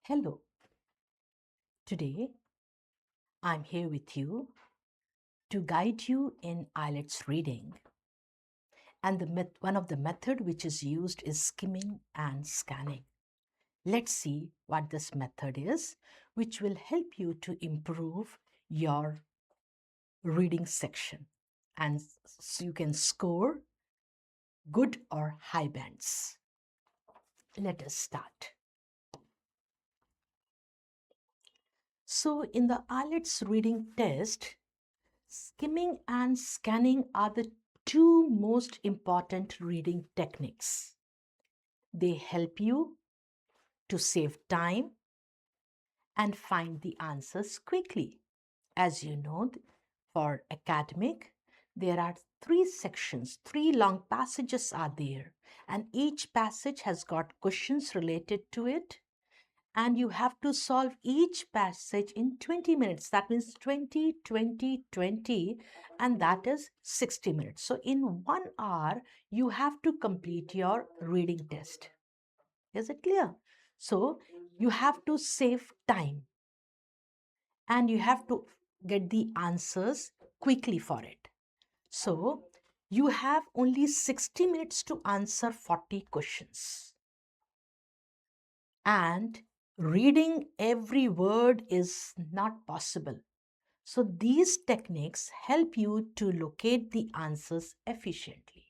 Hello. Today I'm here with you to guide you in IELTS reading. And one of the method which is used is skimming and scanning. Let's see what this method is, which will help you to improve your reading section. And so you can score good or high bands. Let us start. So in the IELTS reading test, skimming and scanning are the two most important reading techniques. They help you to save time and find the answers quickly. As you know, for academic, there are three sections, three long passages are there, and each passage has got questions related to it. And you have to solve each passage in 20 minutes. That means 20, 20, 20, and that is 60 minutes. So in 1 hour, you have to complete your reading test. Is it clear? So you have to save time and you have to get the answers quickly for it. So you have only 60 minutes to answer 40 questions. And reading every word is not possible. So these techniques help you to locate the answers efficiently.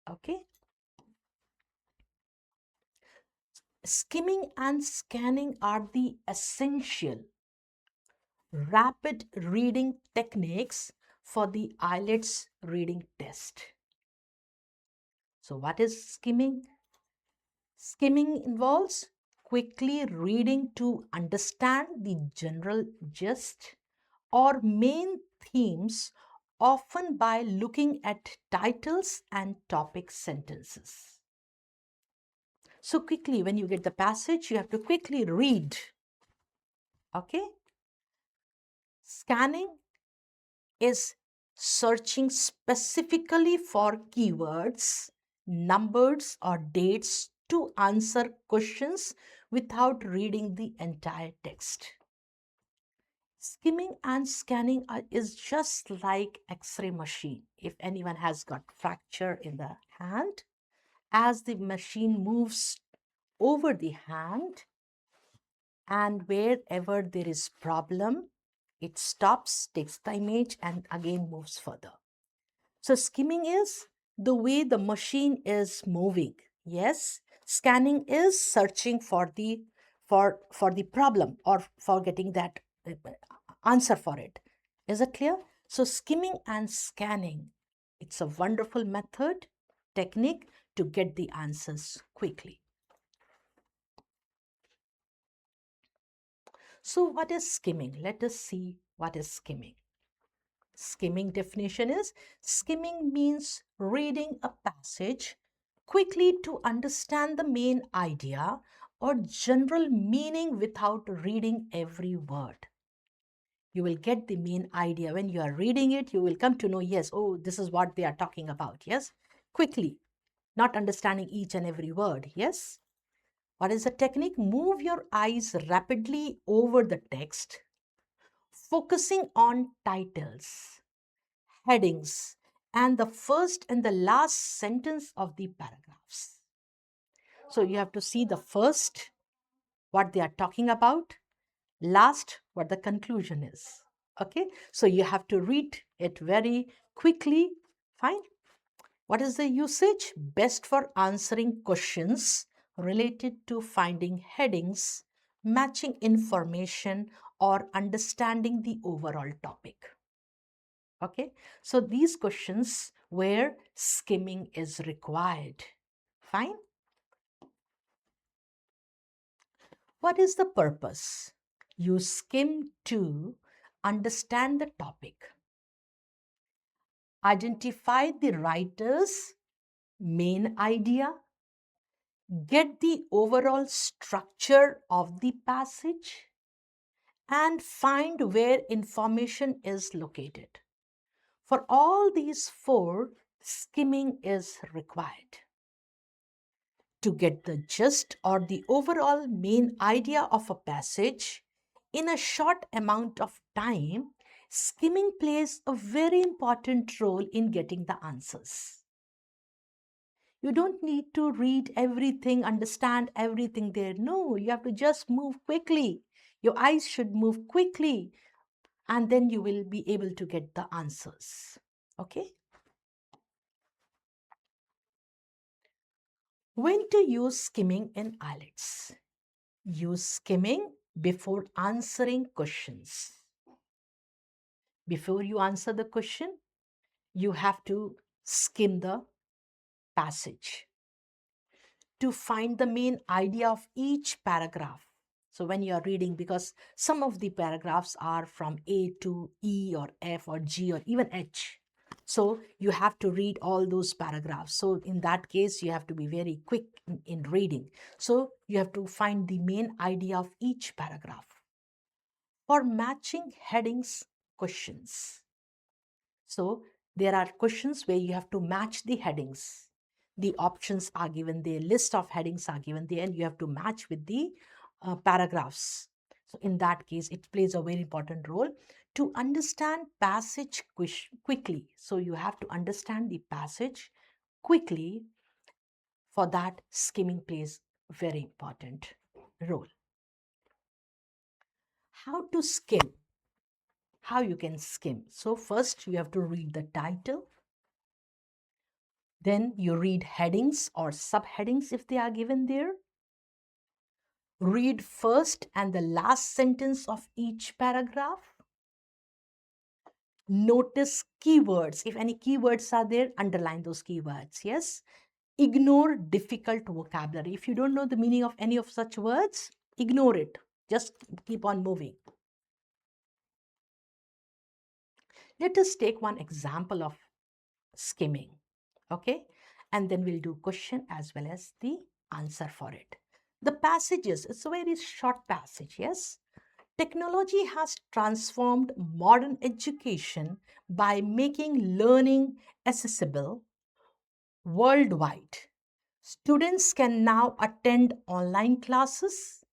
Okay? Skimming and scanning are the essential rapid reading techniques for the IELTS reading test. So what is skimming? Skimming involves quickly reading to understand the general gist or main themes, often by looking at titles and topic sentences. So quickly, when you get the passage, you have to quickly read. Okay? Scanning is searching specifically for keywords, numbers, or dates to answer questions without reading the entire text. Skimming and scanning is just like X-ray machine. If anyone has got fracture in the hand, as the machine moves over the hand and wherever there is problem, it stops, takes the image and again moves further. So skimming is the way the machine is moving. Yes, scanning is searching for the problem or for getting that answer for it. Is it clear? So skimming and scanning, it's a wonderful method, technique to get the answers quickly. So what is skimming? Let us see what is skimming. Skimming definition is, skimming means reading a passage quickly to understand the main idea or general meaning without reading every word. You will get the main idea. When you are reading it, you will come to know, yes, oh, this is what they are talking about. Yes, quickly, not understanding each and every word. Yes. What is the technique? Move your eyes rapidly over the text, focusing on titles, headings, and the first and the last sentence of the paragraphs. So you have to see the first, what they are talking about, last, what the conclusion is. Okay, so you have to read it very quickly. Fine. What is the usage? Best for answering questions related to finding headings, matching information, or understanding the overall topic. Okay, so these questions where skimming is required. Fine. What is the purpose? You skim to understand the topic, identify the writer's main idea, get the overall structure of the passage, and find where information is located. For all these four, skimming is required. To get the gist or the overall main idea of a passage in a short amount of time, skimming plays a very important role in getting the answers. You don't need to read everything, understand everything there. No, you have to just move quickly. Your eyes should move quickly, and then you will be able to get the answers. Okay? When to use skimming in IELTS? Use skimming before answering questions. Before you answer the question, you have to skim the passage to find the main idea of each paragraph. So when you are reading, because some of the paragraphs are from A to E or F or G or even H. So you have to read all those paragraphs. So in that case, you have to be very quick in reading. So you have to find the main idea of each paragraph. For matching headings questions. So there are questions where you have to match the headings. The options are given there, list of headings are given there, and you have to match with the paragraphs. So in that case, it plays a very important role to understand passage quickly. So you have to understand the passage quickly. For that, skimming plays a very important role. How to skim? How you can skim? So first you have to read the title. Then you read headings or subheadings if they are given there. Read first and the last sentence of each paragraph. Notice keywords. If any keywords are there, underline those keywords. Yes. Ignore difficult vocabulary. If you don't know the meaning of any of such words, ignore it. Just keep on moving. Let us take one example of skimming. Okay. And then we'll do question as well as the answer for it. The passages, it's a very short passage, yes. Technology has transformed modern education by making learning accessible worldwide. Students can now attend online classes,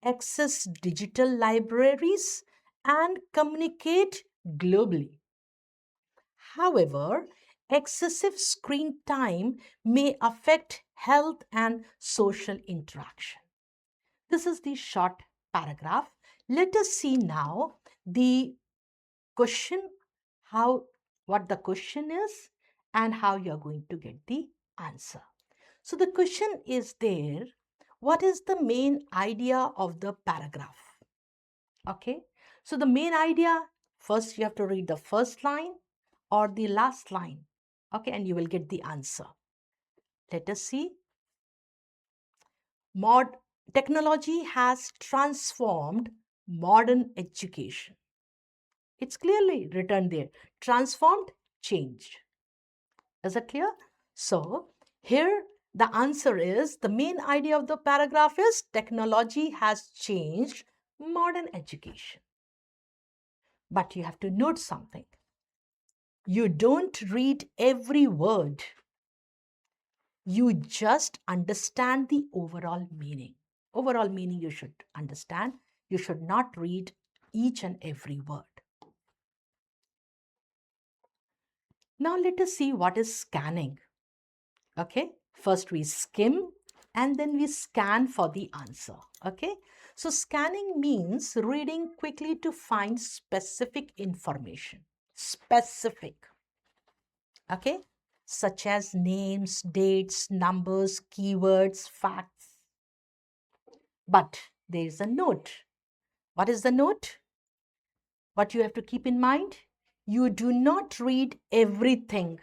access digital libraries, and communicate globally. However, excessive screen time may affect health and social interaction. This is the short paragraph. Let us see now the question, what the question is and how you are going to get the answer. So the question is there, what is the main idea of the paragraph? Okay, so the main idea, first you have to read the first line or the last line. Okay, and you will get the answer. Let us see. Technology has transformed modern education. It's clearly written there. Transformed, changed. Is it clear? So here the answer is, the main idea of the paragraph is technology has changed modern education. But you have to note something. You don't read every word. You just understand the overall meaning. Overall meaning you should understand. You should not read each and every word. Now let us see what is scanning. Okay, first we skim and then we scan for the answer. Okay, so scanning means reading quickly to find specific information. Specific. Okay, such as names, dates, numbers, keywords, facts. But there is a note. What is the note? What you have to keep in mind? You do not read everything.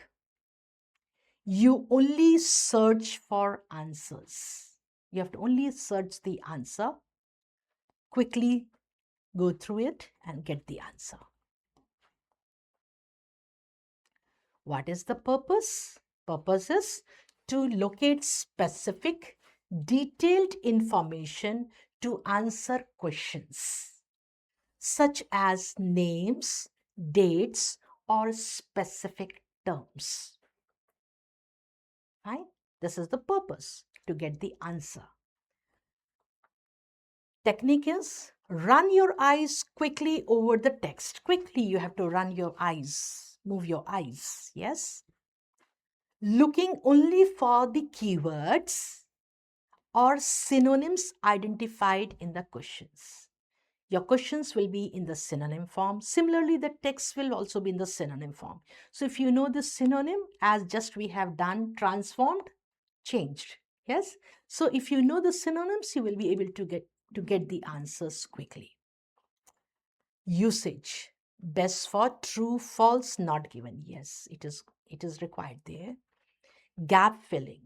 You only search for answers. You have to only search the answer, quickly go through it and get the answer. What is the purpose? Purpose is to locate specific, detailed information to answer questions, such as names, dates, or specific terms. Right? This is the purpose, to get the answer. Technique is run your eyes quickly over the text. Quickly you have to run your eyes, move your eyes, yes? Looking only for the keywords or synonyms identified in the questions. Your questions will be in the synonym form. Similarly, the text will also be in the synonym form. So if you know the synonym, as just we have done, transformed, changed, yes? So if you know the synonyms, you will be able to get the answers quickly. Usage, best for true, false, not given. Yes, it is required there. Gap filling.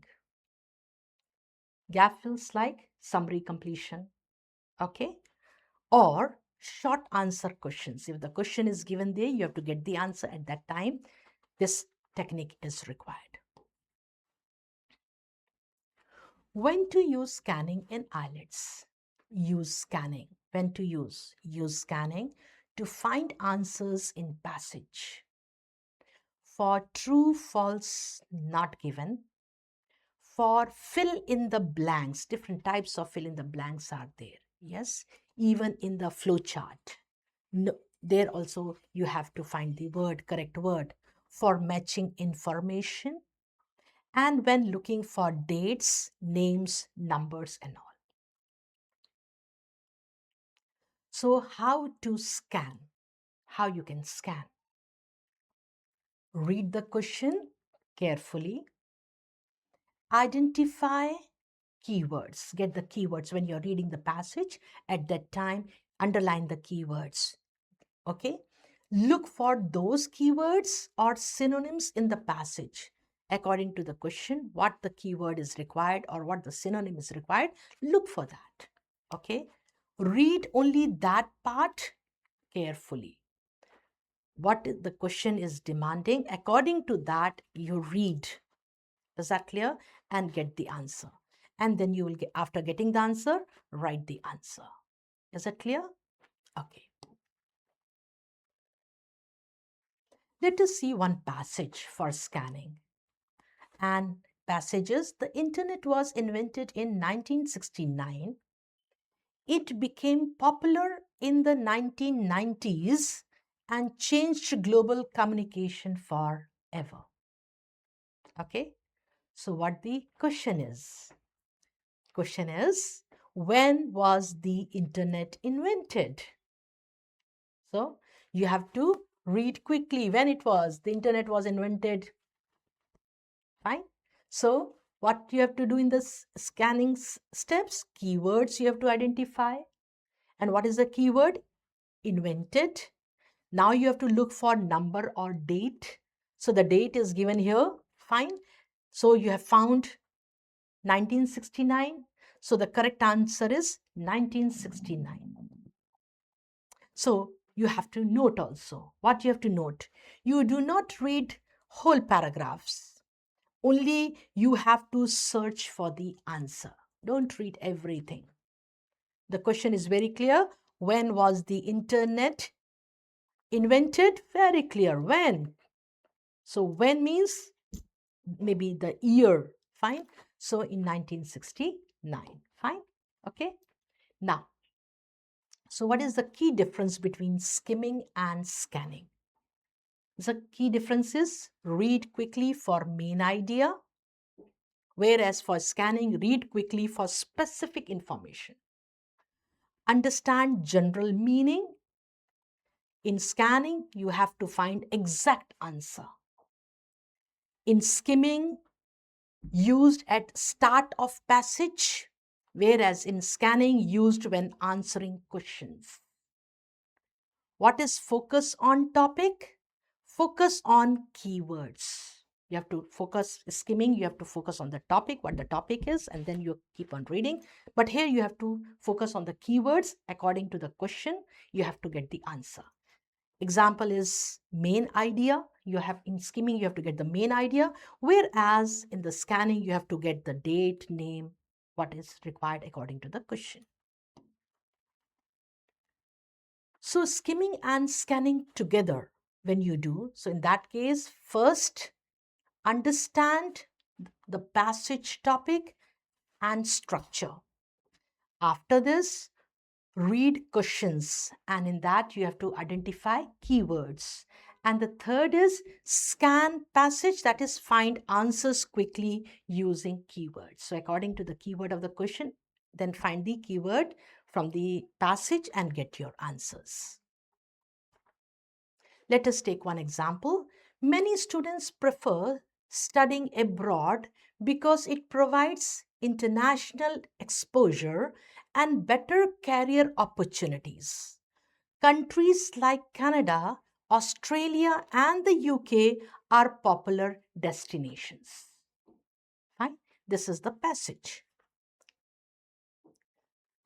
Gap fills like summary completion, okay? Or short answer questions. If the question is given there, you have to get the answer at that time. This technique is required. When to use scanning in IELTS? Use scanning. When to use? Use scanning to find answers in passage. For true, false, not given. For fill in the blanks, different types of fill in the blanks are there. Yes, even in the flow chart. No, there also you have to find the word, correct word. For matching information, and when looking for dates, names, numbers and all. So how to scan? How you can scan? Read the question carefully. Identify keywords. Get the keywords when you're reading the passage. At that time, underline the keywords. Okay? Look for those keywords or synonyms in the passage. According to the question, what the keyword is required or what the synonym is required, look for that. Okay? Read only that part carefully. What the question is demanding, according to that, you read. Is that clear? And get the answer. And then you will get, after getting the answer, write the answer. Is that clear? Okay. Let us see one passage for scanning. And passages, the internet was invented in 1969. It became popular in the 1990s and changed global communication forever. Okay, so what the question is? Question is, when was the internet invented? So you have to read quickly when it was. The internet was invented. Fine. So what you have to do in the scanning steps? Keywords you have to identify. And what is the keyword? Invented. Now you have to look for number or date. So the date is given here. Fine. So you have found 1969. So the correct answer is 1969. So you have to note also. What you have to note? You do not read whole paragraphs. Only you have to search for the answer. Don't read everything. The question is very clear. When was the internet invented? Very clear. When? So when means maybe the year. Fine. So in 1969. Fine. Okay. Now, so what is the key difference between skimming and scanning? The key difference is read quickly for main idea, whereas for scanning, read quickly for specific information. Understand general meaning. In scanning, you have to find exact answer. In skimming, used at start of passage, whereas in scanning, used when answering questions. What is focus on topic? Focus on keywords. You have to focus, skimming, you have to focus on the topic, what the topic is, and then you keep on reading. But here you have to focus on the keywords. According to the question, you have to get the answer. Example is main idea. You have in skimming, you have to get the main idea, whereas in the scanning, you have to get the date, name, what is required according to the question. So skimming and scanning together when you do. So in that case, first understand the passage topic and structure. After this, read questions, and in that you have to identify keywords. And the third is scan passage, that is find answers quickly using keywords. So according to the keyword of the question, then find the keyword from the passage and get your answers. Let us take one example. Many students prefer studying abroad because it provides international exposure and better career opportunities. Countries like Canada, Australia, and the UK are popular destinations. Fine. This is the passage.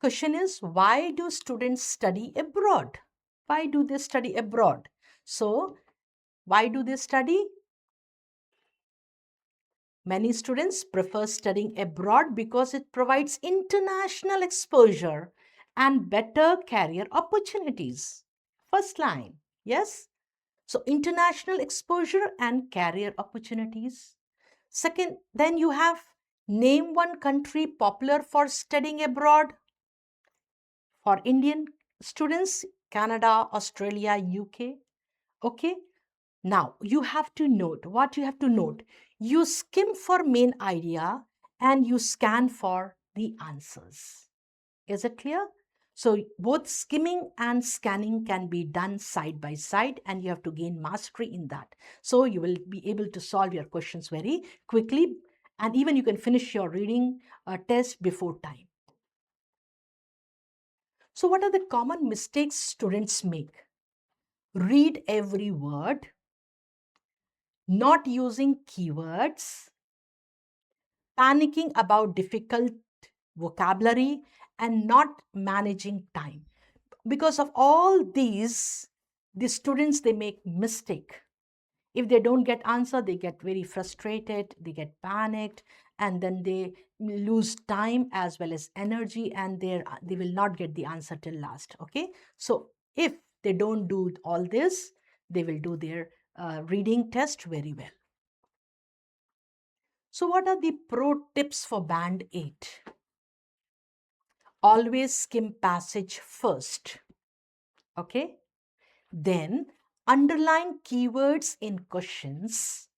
Question is, why do students study abroad? Why do they study abroad? So, why do they study? Many students prefer studying abroad because it provides international exposure and better career opportunities. First line, yes? So, international exposure and career opportunities. Second, then you have name one country popular for studying abroad. For Indian students, Canada, Australia, UK. Okay. Now, you have to note what you have to note. You skim for main idea and you scan for the answers. Is it clear? So, both skimming and scanning can be done side by side, and you have to gain mastery in that. So, you will be able to solve your questions very quickly, and even you can finish your reading test before time. So, what are the common mistakes students make? Read every word, not using keywords, panicking about difficult vocabulary, and not managing time. Because of all these, the students, they make mistake. If they don't get answer, they get very frustrated, they get panicked, and then they lose time as well as energy, and they will not get the answer till last. Okay, so if they don't do all this, they will do their reading test very well. So what are the pro tips for band 8? Always skim passage first. Okay, then underline keywords in questions.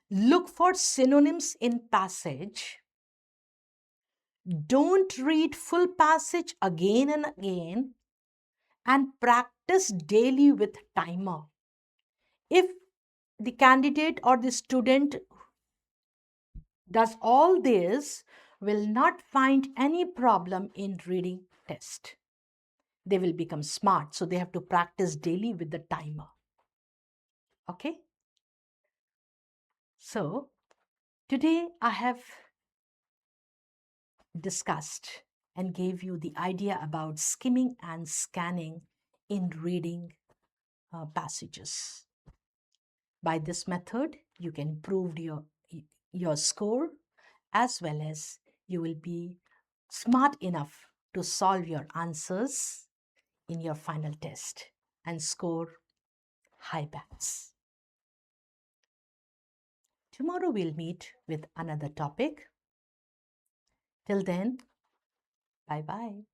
Look for synonyms in passage. Don't read full passage again and again, and practice daily with timer. If the candidate or the student does all this, will not find any problem in reading test. They will become smart, so they have to practice daily with the timer. Okay? So, today I have discussed and gave you the idea about skimming and scanning in reading passages. By this method, you can improve your score, as well as you will be smart enough to solve your answers in your final test and score high bands. Tomorrow we'll meet with another topic. Till then, bye-bye.